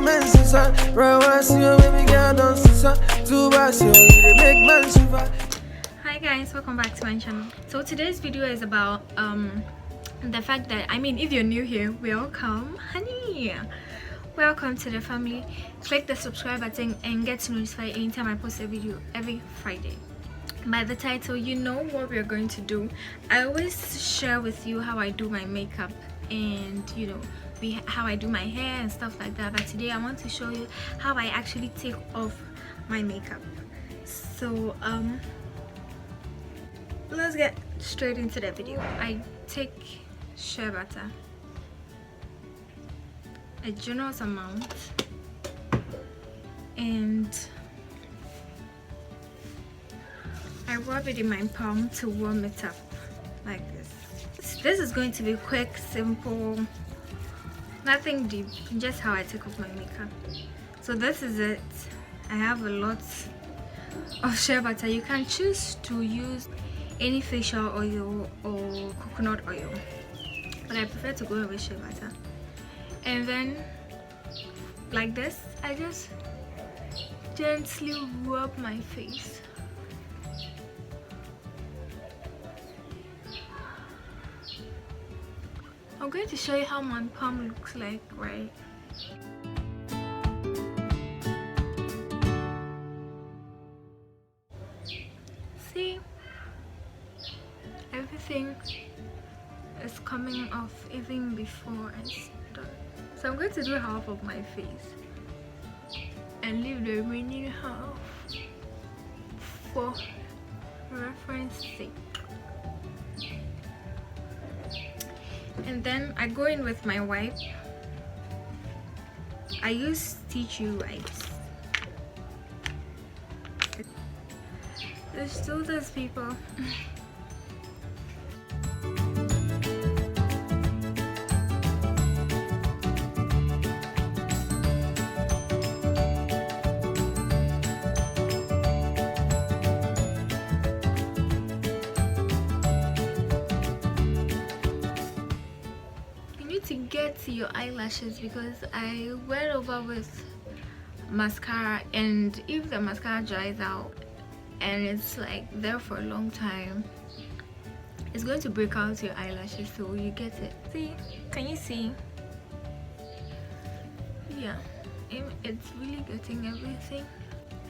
men sister. Right one see you baby girl don't sister. Too bad so you dey make man shiver. Hi guys, welcome back to my channel. So today's video is about the fact that, if you're new here, welcome honey, welcome to the family. Click the subscribe button and get notified anytime I post a video every Friday. By the title, you know what we're going to do. I always share with you how I do my makeup and how I do my hair and stuff like that, but today I want to show you how I actually take off my makeup. So let's get straight into the video. I take shea butter, a generous amount, and I rub it in my palm to warm it up like this. This is going to be quick, simple, nothing deep, just how I take off my makeup. So this is it. I have a lot of shea butter. You can choose to use any facial oil or coconut oil, but I prefer to go with shea butter. And then like this, I just gently rub my face. I'm going to show you how my palm looks like, right? See? Everything is coming off even before I start. So I'm going to do half of my face and leave the remaining half for reference sake. And then I go in with my wipe. I use tissue wipes. Let's do this, people. To get to your eyelashes, because I went over with mascara, and if the mascara dries out and it's like there for a long time, it's going to break out your eyelashes. So you get it. See, can you see? Yeah, it's really getting everything,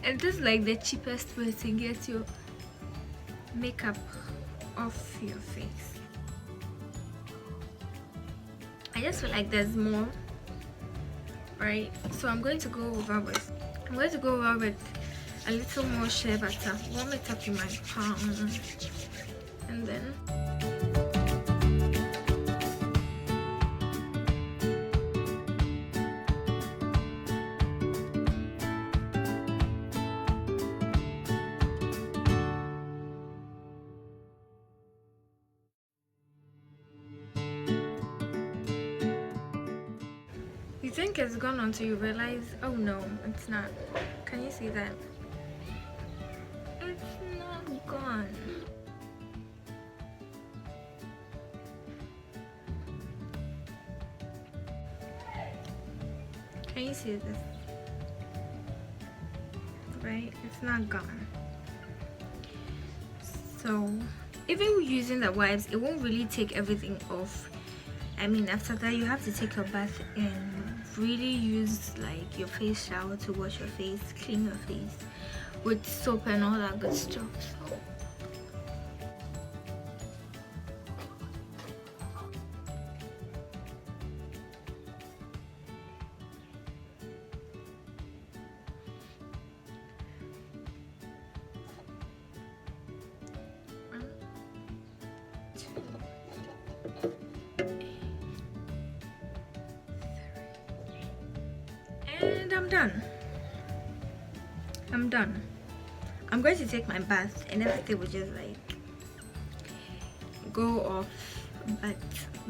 and this is like the cheapest way to get your makeup off your face. I just feel like there's more, right? So I'm going to go over with a little more shea butter, warm it up in my palm, and then you think it's gone until you realize, oh no, it's not. Can you see that? It's not gone. Can you see this? Right? It's not gone. So even using the wipes, it won't really take everything off. After that, you have to take a bath and really use like your face shower to wash your face, clean your face with soap and all that good stuff. So and I'm done. I'm going to take my bath and everything will just like go off, but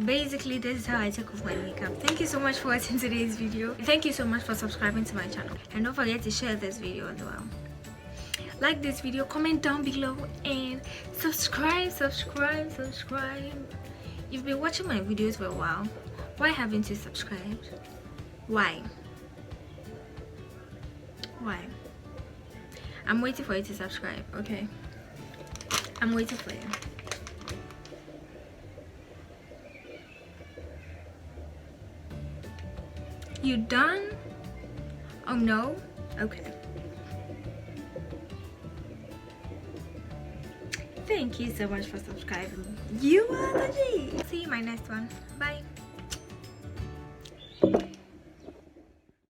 basically this is how I take off my makeup. Thank you so much for watching today's video. Thank you so much for subscribing to my channel, and don't forget to share this video as well. Like this video, comment down below, and subscribe. You've been watching my videos for a while. Why haven't you subscribed? Why? Why? I'm waiting for you to subscribe, okay? I'm waiting for you. You done? Oh no? Okay. Thank you so much for subscribing. You are the G. See you in my next one. Bye.